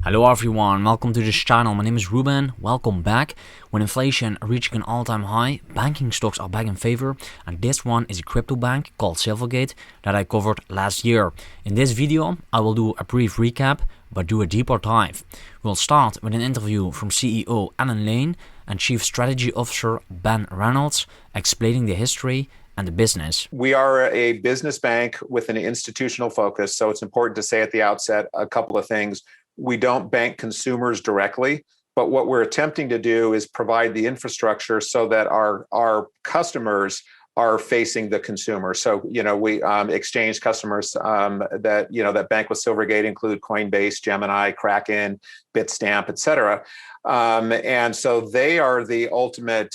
Hello everyone, welcome to this channel. My name is Ruben. Welcome back. With inflation reaching an all-time high, banking stocks are back in favor, and this one is a crypto bank called Silvergate that I covered last year. In this video, I will do a brief recap, but do a deeper dive. We'll start with an interview from CEO Alan Lane and Chief Strategy Officer Ben Reynolds, explaining the history and the business. We are a business bank with an institutional focus, so it's important to say at the outset a couple of things. We don't bank consumers directly, but what we're attempting to do is provide the infrastructure so that our customers are facing the consumer. So, we exchange customers that bank with Silvergate include Coinbase, Gemini, Kraken, Bitstamp, et cetera. And so they are the ultimate,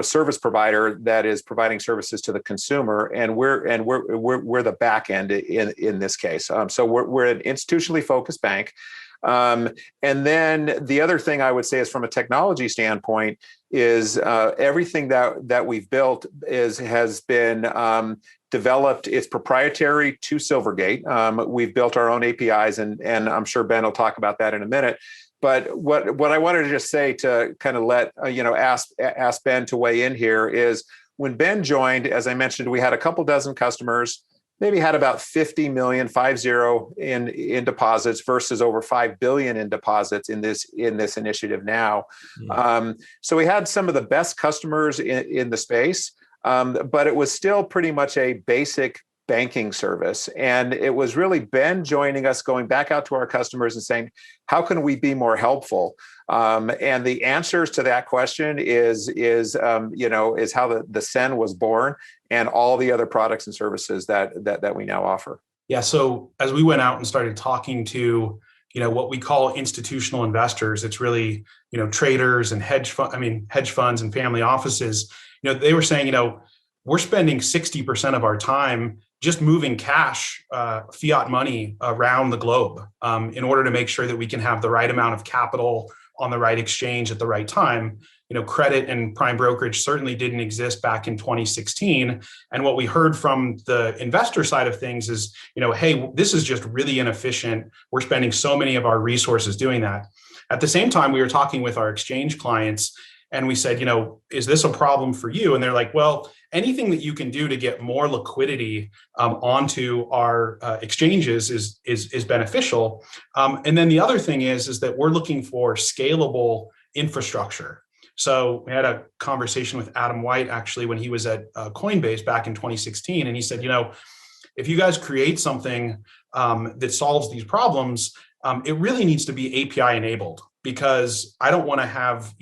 service provider that is providing services to the consumer, and we're the back end in this case. So we're an institutionally focused bank. And then the other thing I would say is, from a technology standpoint, is everything that we've built has been developed. It's proprietary to Silvergate. We've built our own APIs, and I'm sure Ben will talk about that in a minute. But what I wanted to just say to kind of ask Ben to weigh in here is, when Ben joined, as I mentioned, we had a couple dozen customers, maybe had about 50 million, 50 in deposits versus over 5 billion in deposits in this initiative now. Yeah. So we had some of the best customers in the space, but it was still pretty much a basic banking service. And it was really Ben joining us, going back out to our customers and saying, how can we be more helpful? And the answers to that question is how the SEN was born, and all the other products and services that we now offer. Yeah. So as we went out and started talking to, what we call institutional investors, it's really, traders and hedge funds and family offices, they were saying, we're spending 60% of our time just moving cash, fiat money around the globe in order to make sure that we can have the right amount of capital on the right exchange at the right time. Credit and prime brokerage certainly didn't exist back in 2016. And what we heard from the investor side of things is, hey, this is just really inefficient. We're spending so many of our resources doing that. At the same time, we were talking with our exchange clients, and we said, is this a problem for you? And they're like, well, anything that you can do to get more liquidity onto our exchanges is beneficial. And then the other thing is that we're looking for scalable infrastructure. So we had a conversation with Adam White, actually, when he was at Coinbase back in 2016. And he said, if you guys create something that solves these problems, it really needs to be API enabled, because I don't want to have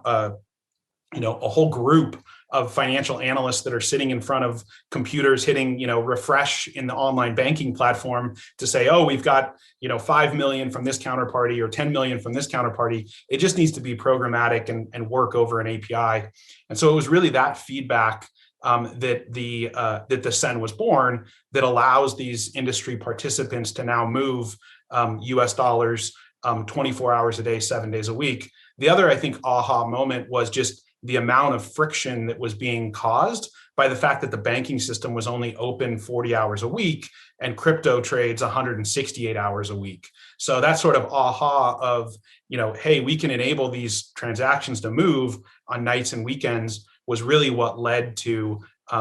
a whole group of financial analysts that are sitting in front of computers hitting, refresh in the online banking platform to say, oh, we've got, 5 million from this counterparty or 10 million from this counterparty. It just needs to be programmatic and work over an API. And so it was really that feedback that the SEN was born, that allows these industry participants to now move US dollars 24 hours a day, 7 days a week. The other, I think, aha moment was just the amount of friction that was being caused by the fact that the banking system was only open 40 hours a week and crypto trades 168 hours a week. So that sort of aha of, hey, we can enable these transactions to move on nights and weekends was really what led to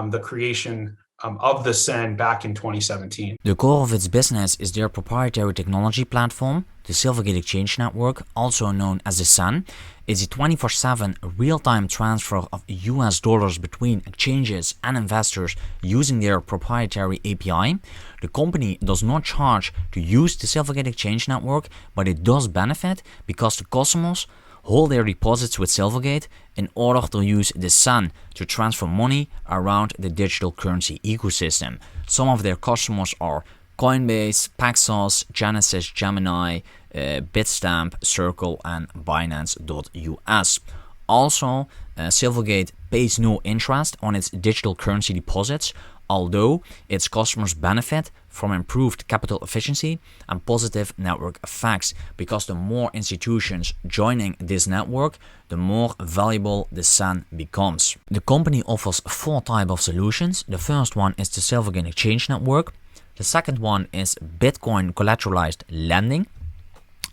the creation of the SEN back in 2017. The core of its business is their proprietary technology platform. The Silvergate Exchange Network, also known as the SEN, is a 24/7 real-time transfer of US dollars between exchanges and investors using their proprietary API. The company does not charge to use the Silvergate Exchange Network, but it does benefit because the customers hold their deposits with Silvergate in order to use the SEN to transfer money around the digital currency ecosystem. Some of their customers are Coinbase, Paxos, Genesis, Gemini, Bitstamp, Circle, and Binance.us. Also, Silvergate pays no interest on its digital currency deposits, although its customers benefit from improved capital efficiency and positive network effects, because the more institutions joining this network, the more valuable the SEN becomes. The company offers 4 types of solutions. The first one is the Silvergate Exchange Network. The second one is Bitcoin collateralized lending.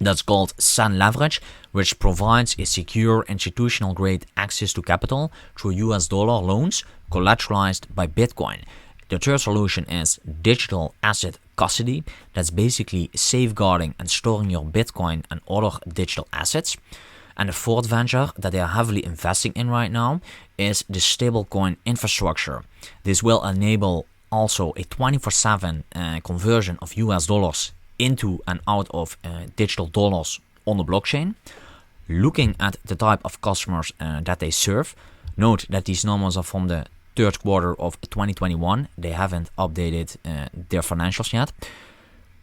That's called SAN Leverage, which provides a secure institutional-grade access to capital through US dollar loans collateralized by Bitcoin. The third solution is digital asset custody. That's basically safeguarding and storing your Bitcoin and other digital assets. And the fourth venture that they are heavily investing in right now is the stablecoin infrastructure. This will enable also a 24/7 conversion of US dollars into and out of digital dollars on the blockchain. Looking at the type of customers that they serve, note that these numbers are from the third quarter of 2021. They haven't updated their financials yet.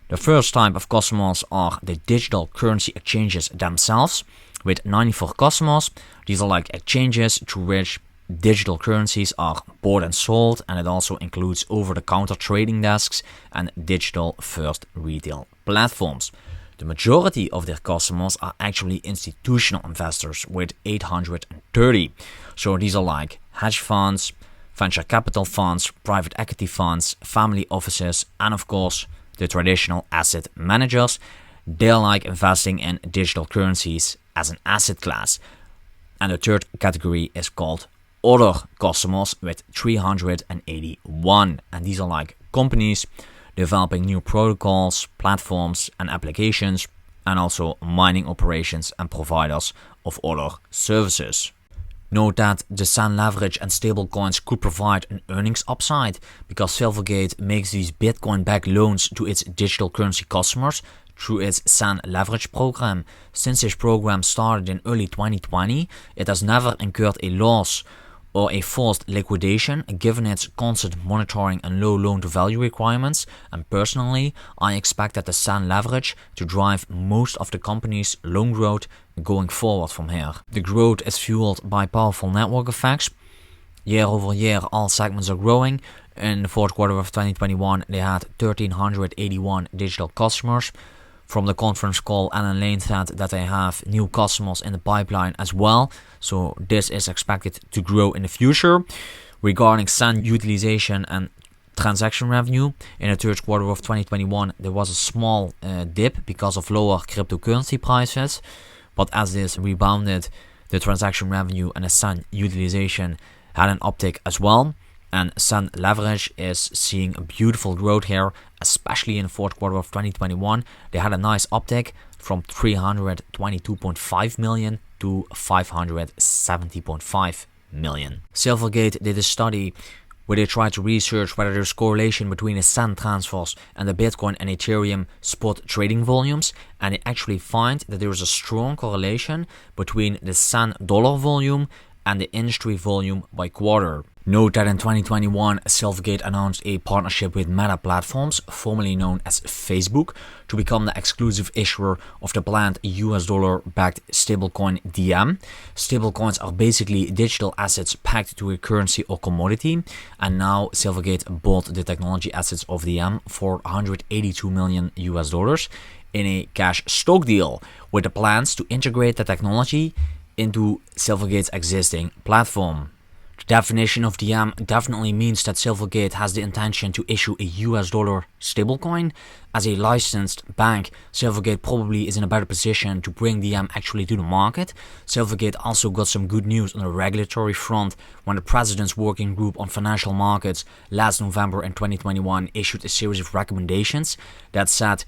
The first type of customers are the digital currency exchanges themselves, with 94 customers. These are like exchanges through which digital currencies are bought and sold, and it also includes over-the-counter trading desks and digital-first retail platforms. The majority of their customers are actually institutional investors with 830. So these are like hedge funds, venture capital funds, private equity funds, family offices, and of course the traditional asset managers. They're like investing in digital currencies as an asset class. And the third category is called other customers with 381. And these are like companies developing new protocols, platforms and applications, and also mining operations and providers of other services. Note that the SAN leverage and stablecoins could provide an earnings upside because Silvergate makes these Bitcoin-backed loans to its digital currency customers through its SAN leverage program. Since this program started in early 2020, it has never incurred a loss or a forced liquidation given its constant monitoring and low loan-to-value requirements, and personally, I expect that the SAN leverage to drive most of the company's loan growth going forward from here. The growth is fueled by powerful network effects. Year over year, all segments are growing. In the fourth quarter of 2021, they had 1,381 digital customers. From the conference call, Alan Lane said that they have new customers in the pipeline as well, so this is expected to grow in the future. Regarding SAN utilization and transaction revenue, in the third quarter of 2021 there was a small dip because of lower cryptocurrency prices, but as this rebounded, the transaction revenue and the SAN utilization had an uptick as well. And SAN leverage is seeing a beautiful growth here, especially in the fourth quarter of 2021. They had a nice uptick from 322.5 million to 570.5 million. Silvergate did a study where they tried to research whether there's correlation between the SAN transfers and the Bitcoin and Ethereum spot trading volumes, and they actually find that there is a strong correlation between the SAN dollar volume and the industry volume by quarter. Note that in 2021, Silvergate announced a partnership with Meta Platforms, formerly known as Facebook, to become the exclusive issuer of the planned US dollar-backed stablecoin Diem. Stablecoins are basically digital assets pegged to a currency or commodity, and now Silvergate bought the technology assets of Diem for 182 million US dollars in a cash stock deal, with the plans to integrate the technology into Silvergate's existing platform. The definition of Diem definitely means that Silvergate has the intention to issue a US dollar stablecoin. As a licensed bank, Silvergate probably is in a better position to bring Diem actually to the market. Silvergate also got some good news on the regulatory front when the President's Working Group on Financial Markets last November in 2021 issued a series of recommendations that said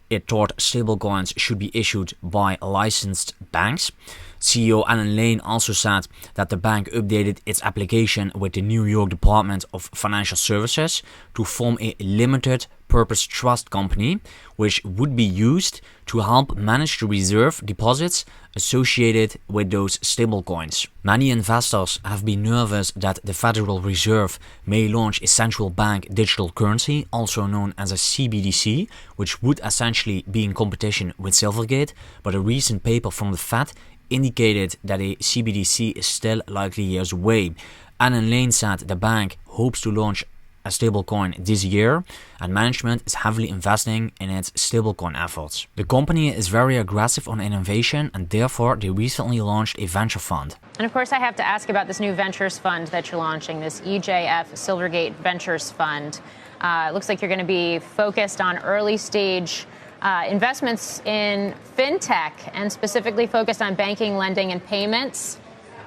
it thought stablecoins should be issued by licensed banks. CEO Alan Lane also said that the bank updated its application with the New York Department of Financial Services to form a limited purpose trust company, which would be used to help manage the reserve deposits associated with those stablecoins. Many investors have been nervous that the Federal Reserve may launch a central bank digital currency, also known as a CBDC, which would essentially be in competition with Silvergate, but a recent paper from the Fed indicated that a CBDC is still likely years away. Alan Lane said the bank hopes to launch a stablecoin this year, and management is heavily investing in its stablecoin efforts. The company is very aggressive on innovation, and therefore they recently launched a venture fund. And of course, I have to ask about this new ventures fund that you're launching, this EJF Silvergate Ventures Fund. It looks like you're going to be focused on early stage investments in fintech and specifically focused on banking, lending, and payments.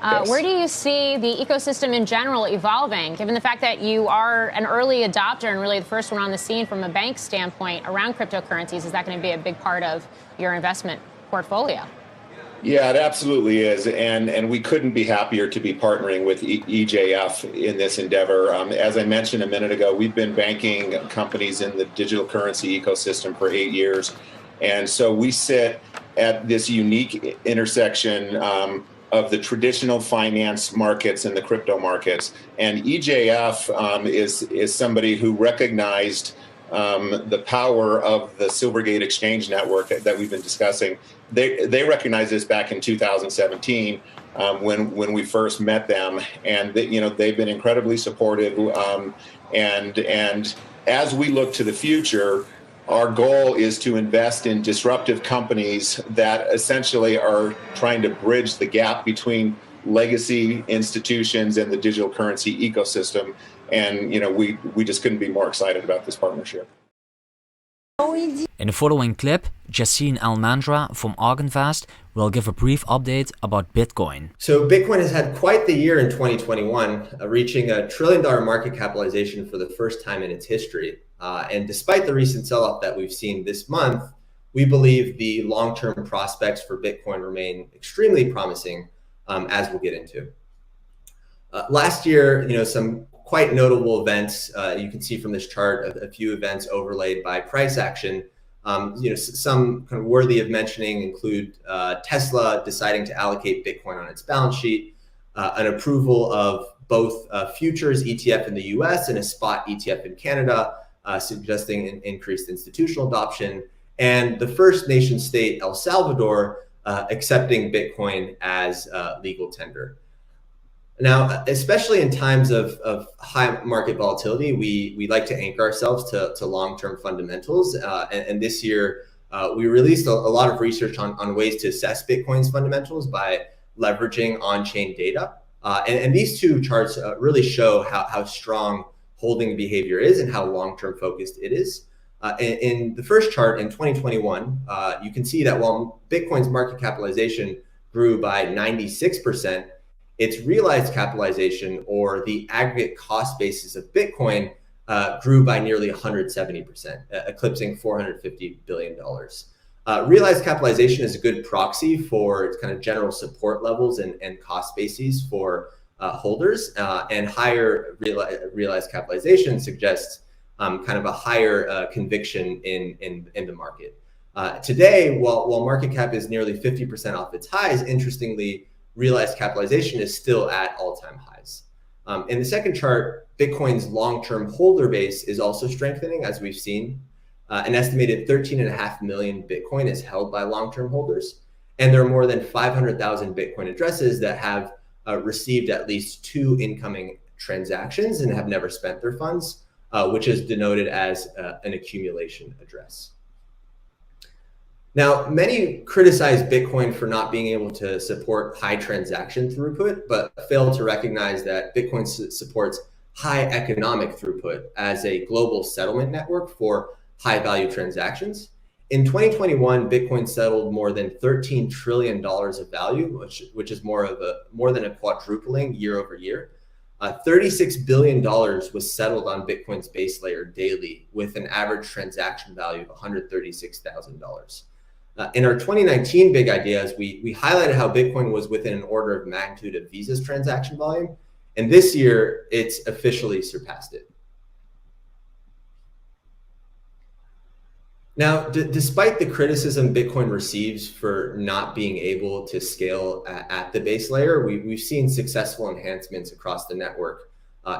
Yes. Where do you see the ecosystem in general evolving, given the fact that you are an early adopter and really the first one on the scene from a bank standpoint around cryptocurrencies? Is that going to be a big part of your investment portfolio? Yeah, it absolutely is. And we couldn't be happier to be partnering with EJF in this endeavor. As I mentioned a minute ago, we've been banking companies in the digital currency ecosystem for 8 years. And so we sit at this unique intersection of the traditional finance markets and the crypto markets. And EJF is somebody who recognized the power of the Silvergate exchange network that we've been discussing. They recognized this back in 2017 when we first met them, and they've been incredibly supportive. And as we look to the future, our goal is to invest in disruptive companies that essentially are trying to bridge the gap between legacy institutions and the digital currency ecosystem. And we just couldn't be more excited about this partnership. In the following clip, Yassine Elmandjra from ARK Invest will give a brief update about Bitcoin. So Bitcoin has had quite the year in 2021, reaching $1 trillion market capitalization for the first time in its history. And despite the recent sell-off that we've seen this month, we believe the long-term prospects for Bitcoin remain extremely promising, as we'll get into. Last year, some quite notable events. You can see from this chart a few events overlaid by price action. Some kind of worthy of mentioning include Tesla deciding to allocate Bitcoin on its balance sheet, an approval of both a futures ETF in the US and a spot ETF in Canada, suggesting an increased institutional adoption, and the first nation state, El Salvador, accepting Bitcoin as legal tender. Now, especially in times of high market volatility, we like to anchor ourselves to long-term fundamentals. And this year, we released a lot of research on ways to assess Bitcoin's fundamentals by leveraging on-chain data. And these two charts really show how strong holding behavior is and how long-term focused it is. In the first chart in 2021, you can see that while Bitcoin's market capitalization grew by 96%, its realized capitalization, or the aggregate cost basis of Bitcoin, grew by nearly 170%, eclipsing $450 billion. Realized capitalization is a good proxy for its kind of general support levels and cost bases for holders, and higher realized capitalization suggests kind of a higher conviction in the market. Today, while market cap is nearly 50% off its highs, interestingly, realized capitalization is still at all-time highs. In the second chart, Bitcoin's long-term holder base is also strengthening, as we've seen. An estimated 13.5 million Bitcoin is held by long-term holders, and there are more than 500,000 Bitcoin addresses that have received at least 2 incoming transactions and have never spent their funds, which is denoted as an accumulation address. Now, many criticize Bitcoin for not being able to support high transaction throughput, but fail to recognize that Bitcoin supports high economic throughput as a global settlement network for high value transactions. In 2021, Bitcoin settled more than $13 trillion of value, which is more than a quadrupling year over year. $36 billion was settled on Bitcoin's base layer daily, with an average transaction value of $136,000. In our 2019 Big Ideas, we highlighted how Bitcoin was within an order of magnitude of Visa's transaction volume, and this year it's officially surpassed it. Now, despite the criticism Bitcoin receives for not being able to scale at the base layer, we've seen successful enhancements across the network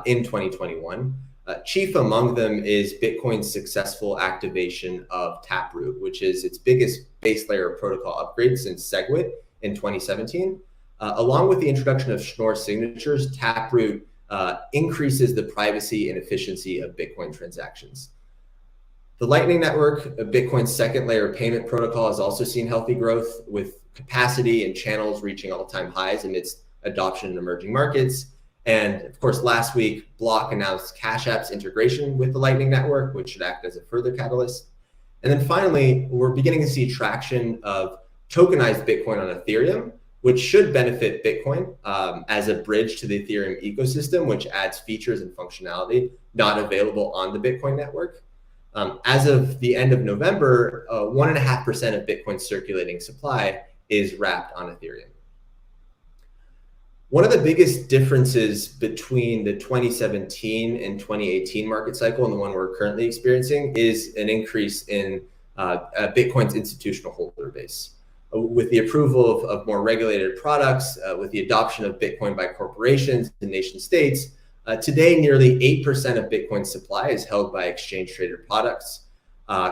in 2021. Chief among them is Bitcoin's successful activation of Taproot, which is its biggest base layer protocol upgrade since SegWit in 2017. Along with the introduction of Schnorr signatures, Taproot increases the privacy and efficiency of Bitcoin transactions. The Lightning Network, Bitcoin's second layer payment protocol, has also seen healthy growth, with capacity and channels reaching all-time highs amidst adoption in emerging markets. And of course, last week, Block announced Cash App's integration with the Lightning Network, which should act as a further catalyst. And then finally, we're beginning to see traction of tokenized Bitcoin on Ethereum, which should benefit Bitcoin as a bridge to the Ethereum ecosystem, which adds features and functionality not available on the Bitcoin network. As of the end of November, 1.5% of Bitcoin's circulating supply is wrapped on Ethereum. One of the biggest differences between the 2017 and 2018 market cycle and the one we're currently experiencing is an increase in Bitcoin's institutional holder base. With the approval of more regulated products, with the adoption of Bitcoin by corporations and nation states, today nearly 8% of Bitcoin's supply is held by exchange-traded products,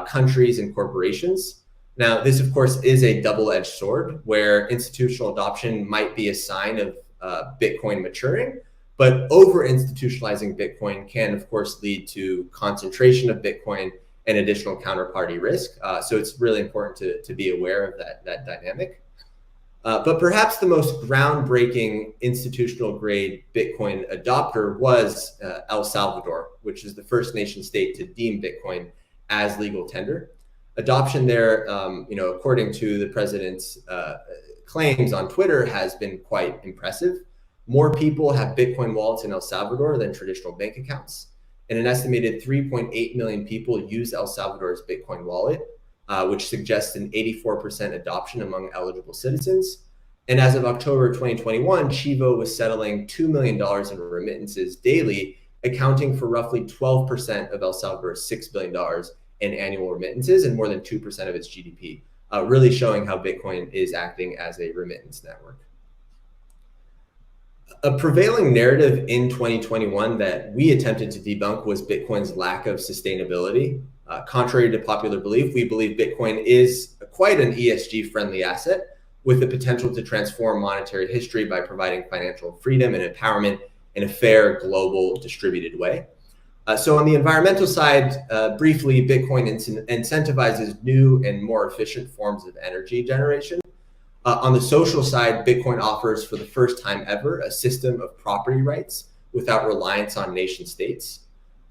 countries, and corporations. Now, this, of course, is a double-edged sword where institutional adoption might be a sign of Bitcoin maturing, but over-institutionalizing Bitcoin can, of course, lead to concentration of Bitcoin and additional counterparty risk. So it's really important to be aware of that dynamic. But perhaps the most groundbreaking institutional-grade Bitcoin adopter was El Salvador, which is the first nation state to deem Bitcoin as legal tender. Adoption there, according to the president's claims on Twitter, has been quite impressive. More people have Bitcoin wallets in El Salvador than traditional bank accounts. And an estimated 3.8 million people use El Salvador's Bitcoin wallet, which suggests an 84% adoption among eligible citizens. And as of October 2021, Chivo was settling $2 million in remittances daily, accounting for roughly 12% of El Salvador's $6 billion in annual remittances and more than 2% of its GDP. Really showing how Bitcoin is acting as a remittance network. A prevailing narrative in 2021 that we attempted to debunk was Bitcoin's lack of sustainability. Contrary to popular belief, we believe Bitcoin is quite an ESG-friendly asset with the potential to transform monetary history by providing financial freedom and empowerment in a fair, global, distributed way. So on the environmental side, briefly, Bitcoin incentivizes new and more efficient forms of energy generation. On the social side, Bitcoin offers for the first time ever a system of property rights without reliance on nation states.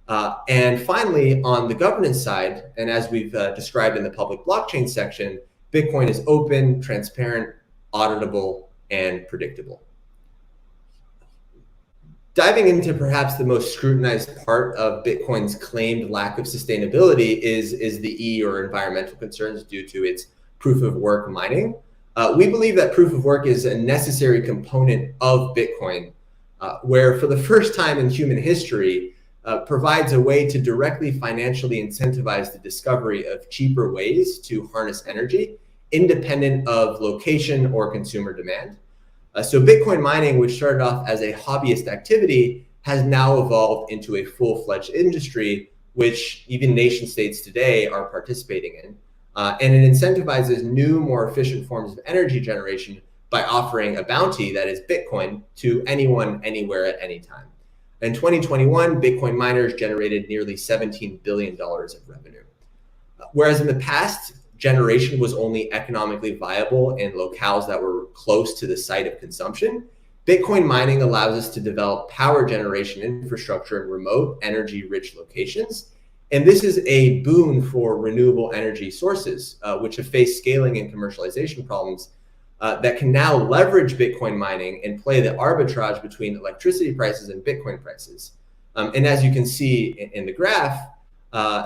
And finally, on the governance side, and as we've described in the public blockchain section, Bitcoin is open, transparent, auditable, and predictable. Diving into perhaps the most scrutinized part of Bitcoin's claimed lack of sustainability is the E, or environmental concerns, due to its proof of work mining. We believe that proof of work is a necessary component of Bitcoin, where for the first time in human history, provides a way to directly financially incentivize the discovery of cheaper ways to harness energy, independent of location or consumer demand. So Bitcoin mining, which started off as a hobbyist activity, has now evolved into a full-fledged industry, which even nation states today are participating in. And it incentivizes new, more efficient forms of energy generation by offering a bounty, that is Bitcoin, to anyone, anywhere, at any time. In 2021, Bitcoin miners generated nearly $17 billion of revenue. Whereas in the past, generation was only economically viable in locales that were close to the site of consumption, Bitcoin mining allows us to develop power generation infrastructure in remote, energy-rich locations. And this is a boon for renewable energy sources, which have faced scaling and commercialization problems that can now leverage Bitcoin mining and play the arbitrage between electricity prices and Bitcoin prices. And as you can see in the graph,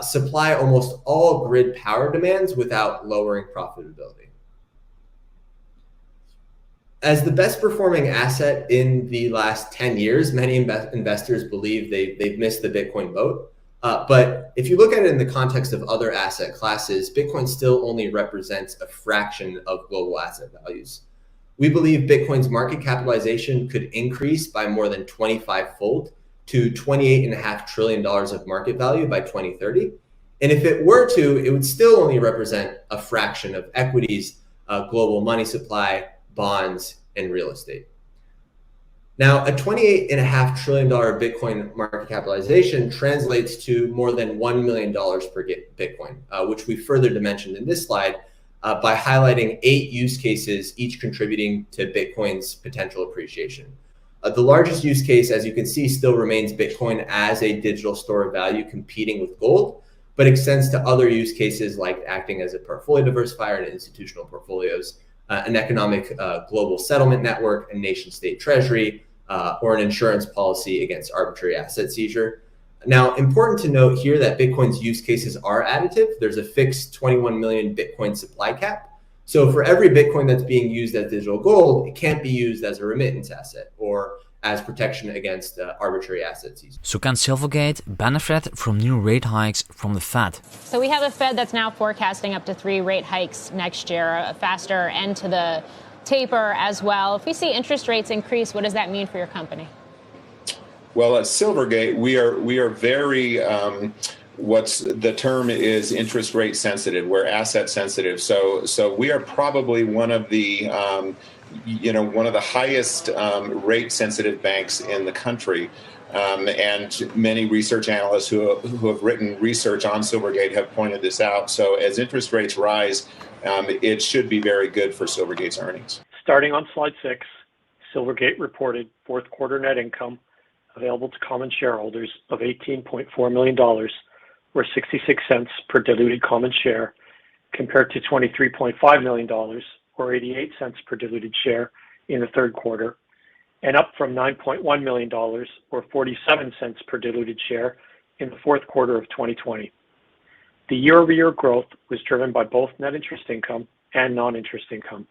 supply almost all grid power demands without lowering profitability. As the best performing asset in the last 10 years, many investors believe they've missed the Bitcoin boat. But if you look at it in the context of other asset classes, Bitcoin still only represents a fraction of global asset values. We believe Bitcoin's market capitalization could increase by more than 25-fold to $28.5 trillion of market value by 2030. And if it were to, it would still only represent a fraction of equities, global money supply, bonds, and real estate. Now, a $28.5 trillion Bitcoin market capitalization translates to more than $1 million per Bitcoin, which we further dimensioned in this slide by highlighting 8 use cases, each contributing to Bitcoin's potential appreciation. The largest use case, as you can see, still remains Bitcoin as a digital store of value competing with gold, but extends to other use cases like acting as a portfolio diversifier in institutional portfolios, an economic global settlement network, a nation state treasury, or an insurance policy against arbitrary asset seizure. Now, important to note here that Bitcoin's use cases are additive. There's a fixed 21 million Bitcoin supply cap. So for every Bitcoin that's being used as digital gold, it can't be used as a remittance asset or as protection against arbitrary asset seizure. So can Silvergate benefit from new rate hikes from the Fed? So we have a Fed that's now forecasting up to 3 rate hikes next year, a faster end to the taper as well. If we see interest rates increase, what does that mean for your company? Well, at Silvergate, we are very what's the term is interest rate sensitive. We're asset sensitive. So we are probably one of the one of the highest rate sensitive banks in the country. And many research analysts who have written research on Silvergate have pointed this out. So as interest rates rise, it should be very good for Silvergate's earnings. Starting on slide 6, Silvergate reported fourth quarter net income available to common shareholders of $18.4 million, or 66 cents per diluted common share, compared to $23.5 million, or 88 cents per diluted share in the third quarter, and up from $9.1 million, or 47 cents per diluted share in the fourth quarter of 2020. The year-over-year growth was driven by both net interest income and non-interest income.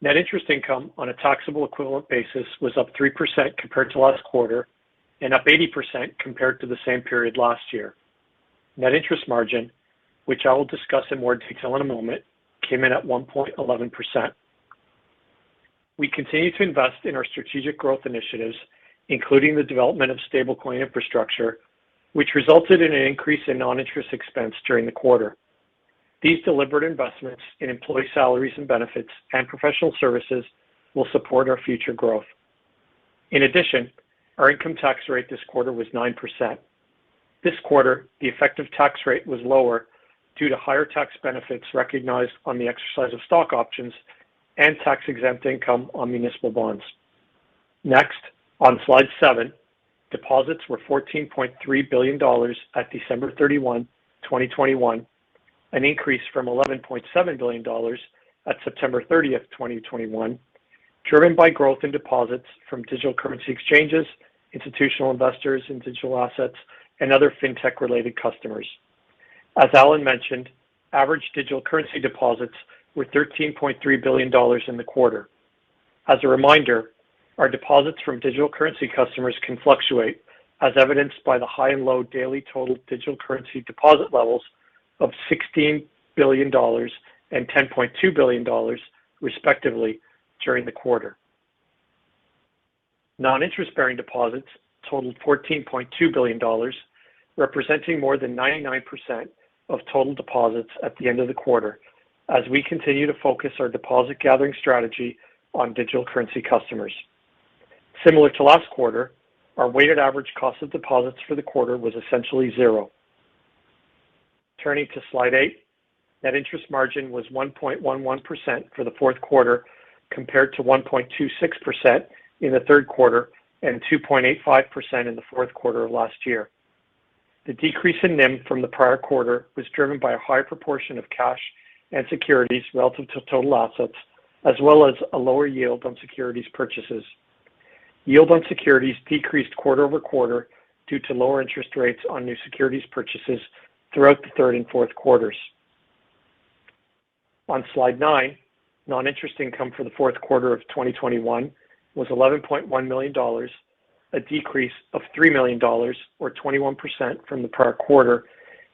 Net interest income on a taxable equivalent basis was up 3% compared to last quarter and up 80% compared to the same period last year. Net interest margin, which I will discuss in more detail in a moment, came in at 1.11%. We continue to invest in our strategic growth initiatives, including the development of stablecoin infrastructure, which resulted in an increase in non-interest expense during the quarter. These deliberate investments in employee salaries and benefits and professional services will support our future growth. In addition, our income tax rate this quarter was 9%. This quarter, the effective tax rate was lower due to higher tax benefits recognized on the exercise of stock options and tax-exempt income on municipal bonds. Next, on slide 7, deposits were $14.3 billion at December 31, 2021, an increase from $11.7 billion at September 30th, 2021, driven by growth in deposits from digital currency exchanges, institutional investors in digital assets, and other fintech-related customers. As Alan mentioned, average digital currency deposits were $13.3 billion in the quarter. As a reminder, our deposits from digital currency customers can fluctuate, as evidenced by the high and low daily total digital currency deposit levels of $16 billion and $10.2 billion, respectively, during the quarter. Non-interest-bearing deposits totaled $14.2 billion, representing more than 99% of total deposits at the end of the quarter, as we continue to focus our deposit gathering strategy on digital currency customers. Similar to last quarter, our weighted average cost of deposits for the quarter was essentially zero. Turning to slide 8, net interest margin was 1.11% for the fourth quarter, compared to 1.26% in the third quarter and 2.85% in the fourth quarter of last year. The decrease in NIM from the prior quarter was driven by a higher proportion of cash and securities relative to total assets, as well as a lower yield on securities purchases. Yield on securities decreased quarter over quarter due to lower interest rates on new securities purchases throughout the third and fourth quarters. On slide 9, non-interest income for the fourth quarter of 2021 was $11.1 million, a decrease of $3 million, or 21% from the prior quarter,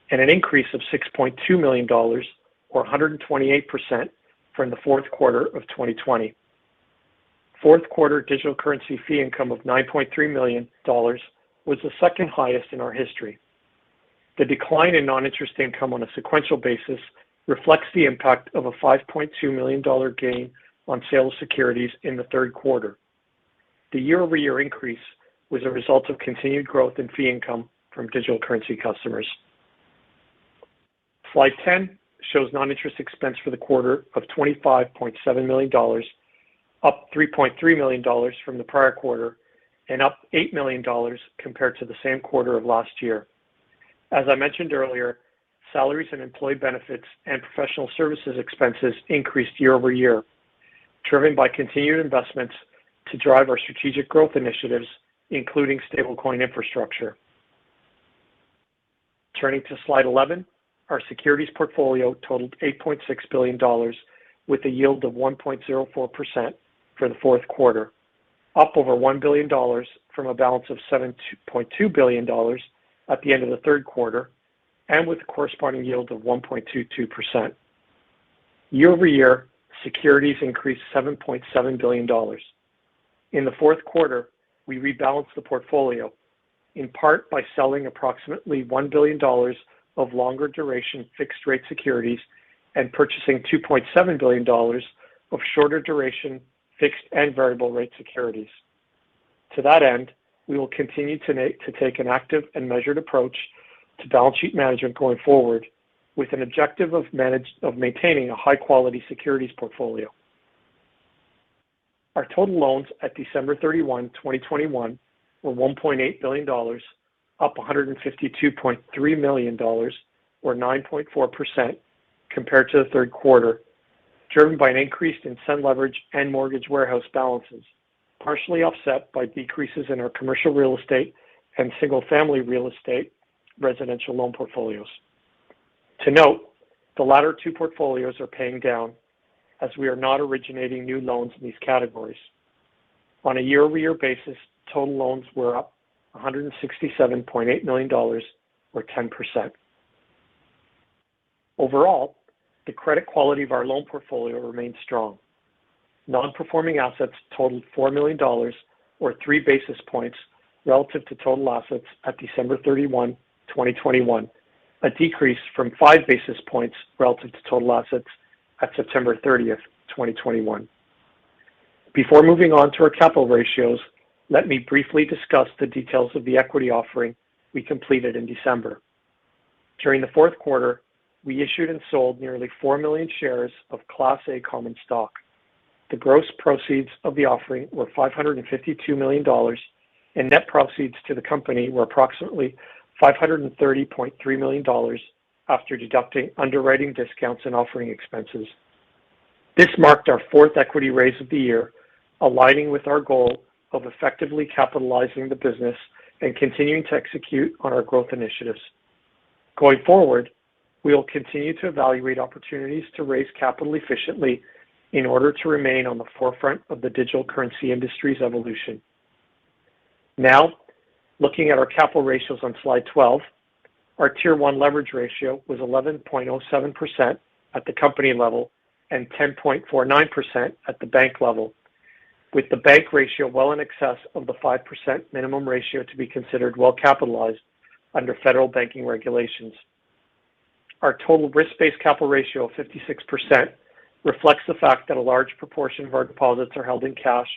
and an increase of $6.2 million, or 128% from the fourth quarter of 2020. Fourth quarter digital currency fee income of $9.3 million was the second highest in our history. The decline in non-interest income on a sequential basis reflects the impact of a $5.2 million gain on sale of securities in the third quarter. The year-over-year increase was a result of continued growth in fee income from digital currency customers. Slide 10 shows non-interest expense for the quarter of $25.7 million, up $3.3 million from the prior quarter, and up $8 million compared to the same quarter of last year. As I mentioned earlier, salaries and employee benefits and professional services expenses increased year over year, driven by continued investments to drive our strategic growth initiatives, including stablecoin infrastructure. Turning to slide 11, our securities portfolio totaled $8.6 billion with a yield of 1.04% for the fourth quarter, up over $1 billion from a balance of $7.2 billion at the end of the third quarter, and with a corresponding yield of 1.22%. Year over year, securities increased $7.7 billion. In the fourth quarter, we rebalanced the portfolio, in part by selling approximately $1 billion of longer duration fixed rate securities and purchasing $2.7 billion of shorter duration fixed and variable rate securities. To that end, we will continue to take an active and measured approach to balance sheet management going forward, with an objective of maintaining a high quality securities portfolio. Our total loans at December 31, 2021 were $1.8 billion, up $152.3 million, or 9.4% compared to the third quarter, driven by an increase in SEN Leverage and mortgage warehouse balances, partially offset by decreases in our commercial real estate and single-family real estate residential loan portfolios. To note, the latter two portfolios are paying down as we are not originating new loans in these categories. On a year-over-year basis, total loans were up $167.8 million, or 10%. Overall, the credit quality of our loan portfolio remains strong. Non-performing assets totaled $4 million, or 3 basis points relative to total assets at December 31, 2021, a decrease from 5 basis points relative to total assets at September 30th, 2021. Before moving on to our capital ratios, let me briefly discuss the details of the equity offering we completed in December. During the fourth quarter, we issued and sold nearly 4 million shares of Class A common stock. The gross proceeds of the offering were $552 million, and net proceeds to the company were approximately $530.3 million after deducting underwriting discounts and offering expenses. This marked our fourth equity raise of the year, aligning with our goal of effectively capitalizing the business and continuing to execute on our growth initiatives. Going forward, we will continue to evaluate opportunities to raise capital efficiently in order to remain on the forefront of the digital currency industry's evolution. Now, looking at our capital ratios on slide 12, our Tier 1 leverage ratio was 11.07% at the company level and 10.49% at the bank level, with the bank ratio well in excess of the 5% minimum ratio to be considered well capitalized under federal banking regulations. Our total risk-based capital ratio of 56% reflects the fact that a large proportion of our deposits are held in cash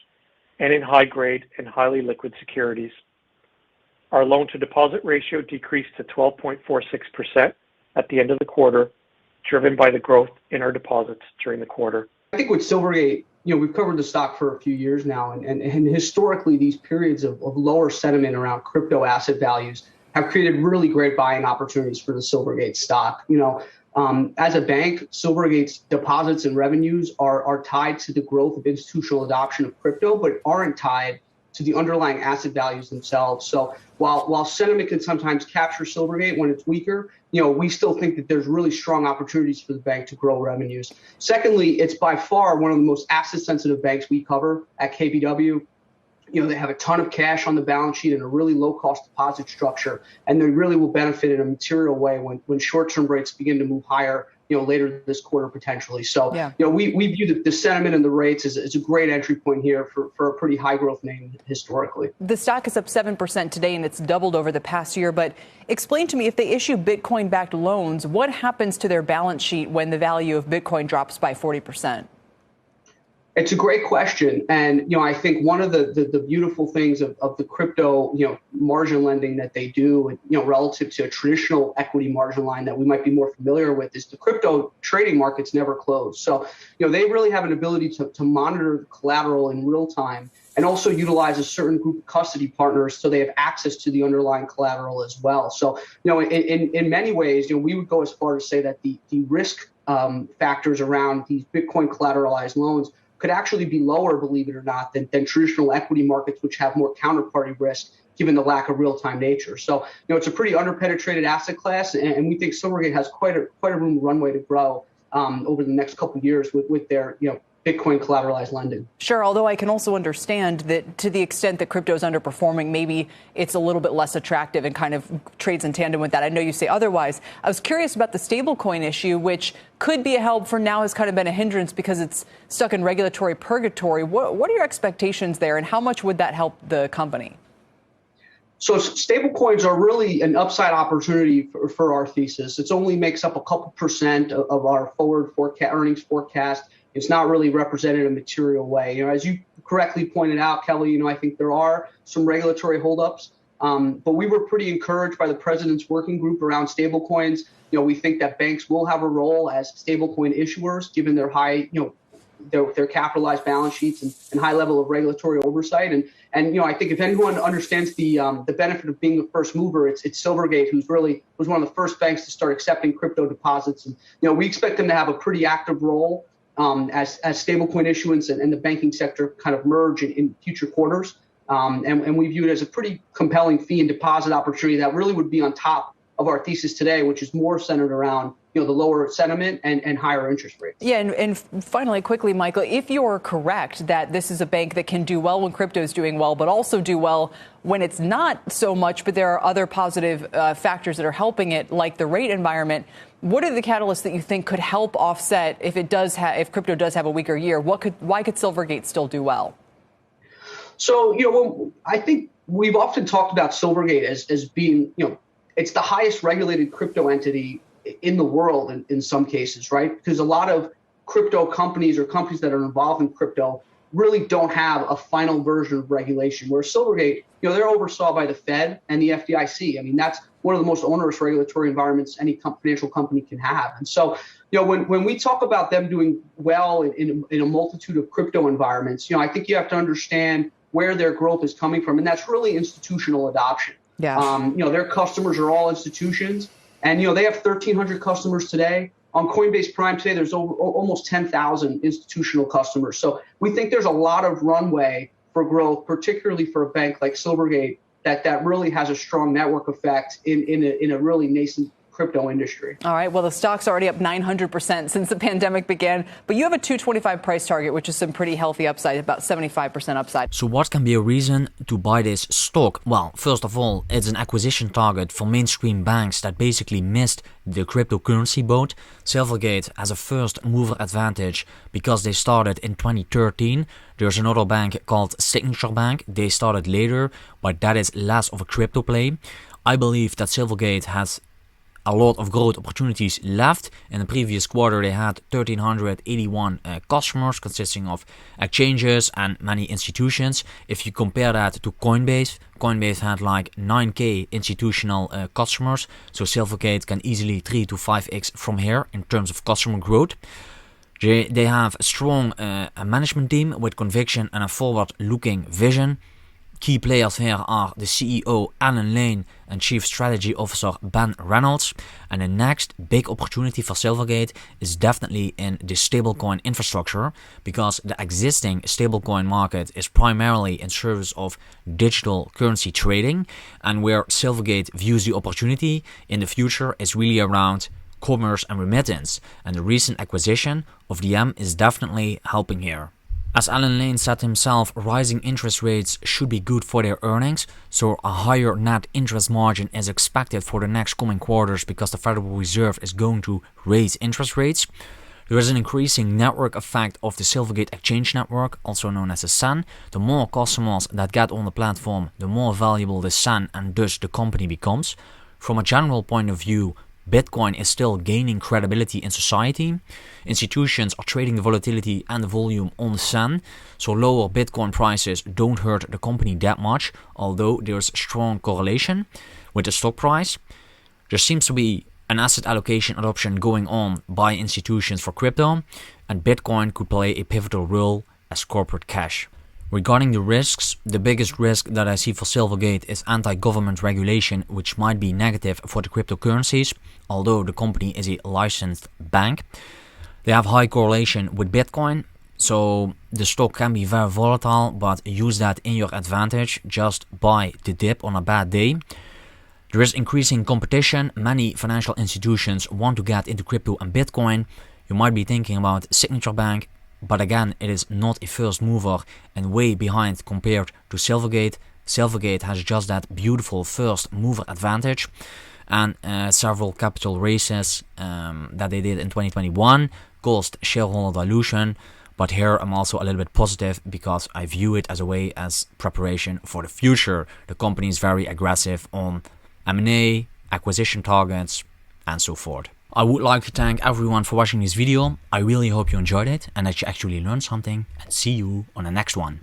and in high-grade and highly liquid securities. Our loan-to-deposit ratio decreased to 12.46% at the end of the quarter, driven by the growth in our deposits during the quarter. I think with Silvergate, we've covered the stock for a few years now, and historically, these periods of lower sentiment around crypto asset values have created really great buying opportunities for the Silvergate stock. As a bank, Silvergate's deposits and revenues are tied to the growth of institutional adoption of crypto, but aren't tied to the underlying asset values themselves. So while sentiment can sometimes capture Silvergate when it's weaker, we still think that there's really strong opportunities for the bank to grow revenues. Secondly, it's by far one of the most asset-sensitive banks we cover at KBW. They have a ton of cash on the balance sheet and a really low-cost deposit structure, and they really will benefit in a material way when short-term rates begin to move higher, later this quarter potentially. So, we view the sentiment and the rates as a great entry point here for a pretty high-growth name historically. The stock is up 7% today, and it's doubled over the past year. But explain to me, if they issue Bitcoin-backed loans, what happens to their balance sheet when the value of Bitcoin drops by 40%? It's a great question. And, I think one of the beautiful things of the crypto, margin lending that they do, relative to a traditional equity margin line that we might be more familiar with, is the crypto trading markets never close. So, they really have an ability to monitor the collateral in real time and also utilize a certain group of custody partners so they have access to the underlying collateral as well. So, in many ways, we would go as far as say that the risk factors around these Bitcoin collateralized loans could actually be lower, believe it or not, than traditional equity markets, which have more counterparty risk given the lack of real-time nature. So, it's a pretty underpenetrated asset class, and we think Silvergate has quite a runway to grow over the next couple of years with their, Bitcoin collateralized lending. Sure, although I can also understand that to the extent that crypto is underperforming, maybe it's a little bit less attractive and kind of trades in tandem with that. I know you say otherwise. I was curious about the stablecoin issue, which could be a help for now, has kind of been a hindrance because it's stuck in regulatory purgatory. What are your expectations there, and how much would that help the company? So stablecoins are really an upside opportunity for our thesis. It only makes up a couple percent of our forward earnings forecast. It's not really represented in a material way. As you correctly pointed out, Kelly, I think there are some regulatory holdups, but we were pretty encouraged by the president's working group around stablecoins. We think that banks will have a role as stablecoin issuers, given their high, their capitalized balance sheets and high level of regulatory oversight. And I think if anyone understands the benefit of being the first mover, it's Silvergate, who's really was one of the first banks to start accepting crypto deposits. And we expect them to have a pretty active role as stablecoin issuance and the banking sector kind of merge in future quarters. And we view it as a pretty compelling fee and deposit opportunity that really would be on top of our thesis today, which is more centered around the lower sentiment and higher interest rates. Yeah, and finally, quickly, Michael, if you're correct that this is a bank that can do well when crypto is doing well, but also do well when it's not so much, but there are other positive factors that are helping it, like the rate environment, what are the catalysts that you think could help offset if crypto does have a weaker year? Why could Silvergate still do well? So, I think we've often talked about Silvergate as being, it's the highest regulated crypto entity in the world in some cases, right? Because a lot of crypto companies or companies that are involved in crypto really don't have a final version of regulation, where Silvergate, they're oversaw by the Fed and the FDIC. I mean, that's one of the most onerous regulatory environments any financial company can have. And so, when we talk about them doing well in a multitude of crypto environments, I think you have to understand where their growth is coming from, and that's really institutional adoption. Yeah. Their customers are all institutions, and they have 1,300 customers today. On Coinbase Prime today, there's almost 10,000 institutional customers. So we think there's a lot of runway for growth, particularly for a bank like Silvergate, that really has a strong network effect in a really nascent crypto industry. All right. Well, the stock's already up 900% since the pandemic began, but you have a $225 price target, which is some pretty healthy upside, about 75% upside. So what can be a reason to buy this stock? Well, first of all, it's an acquisition target for mainstream banks that basically missed the cryptocurrency boat. Silvergate has a first mover advantage because they started in 2013. There's another bank called Signature Bank. They started later, but that is less of a crypto play. I believe that Silvergate has a lot of growth opportunities left. In the previous quarter, they had 1,381 customers consisting of exchanges and many institutions. If you compare that to Coinbase, Coinbase had like 9k institutional customers. So Silvergate can easily 3 to 5x from here in terms of customer growth. They have a strong management team with conviction and a forward-looking vision. Key players here are the CEO Alan Lane and Chief Strategy Officer Ben Reynolds. And the next big opportunity for Silvergate is definitely in the stablecoin infrastructure, because the existing stablecoin market is primarily in service of digital currency trading, and where Silvergate views the opportunity in the future is really around commerce and remittance, and the recent acquisition of Diem is definitely helping here. As Alan Lane said himself, rising interest rates should be good for their earnings, so a higher net interest margin is expected for the next coming quarters because the Federal Reserve is going to raise interest rates. There is an increasing network effect of the Silvergate exchange network, also known as the SAN. The more customers that get on the platform, the more valuable the SAN and thus the company becomes. From a general point of view, Bitcoin is still gaining credibility in society. Institutions are trading the volatility and the volume on the sun, so lower Bitcoin prices don't hurt the company that much, although there's strong correlation with the stock price. There seems to be an asset allocation adoption going on by institutions for crypto, and Bitcoin could play a pivotal role as corporate cash. Regarding the risks, the biggest risk that I see for Silvergate is anti-government regulation, which might be negative for the cryptocurrencies, although the company is a licensed bank. They have high correlation with Bitcoin, so the stock can be very volatile, but use that in your advantage. Just buy the dip on a bad day. There is increasing competition. Many financial institutions want to get into crypto and Bitcoin. You might be thinking about Signature Bank, but again, it is not a first mover and way behind compared to Silvergate. Silvergate has just that beautiful first mover advantage, and several capital raises that they did in 2021 caused shareholder dilution. But here I'm also a little bit positive because I view it as a way as preparation for the future. The company is very aggressive on M&A, acquisition targets, and so forth. I would like to thank everyone for watching this video. I really hope you enjoyed it and that you actually learned something, and see you on the next one.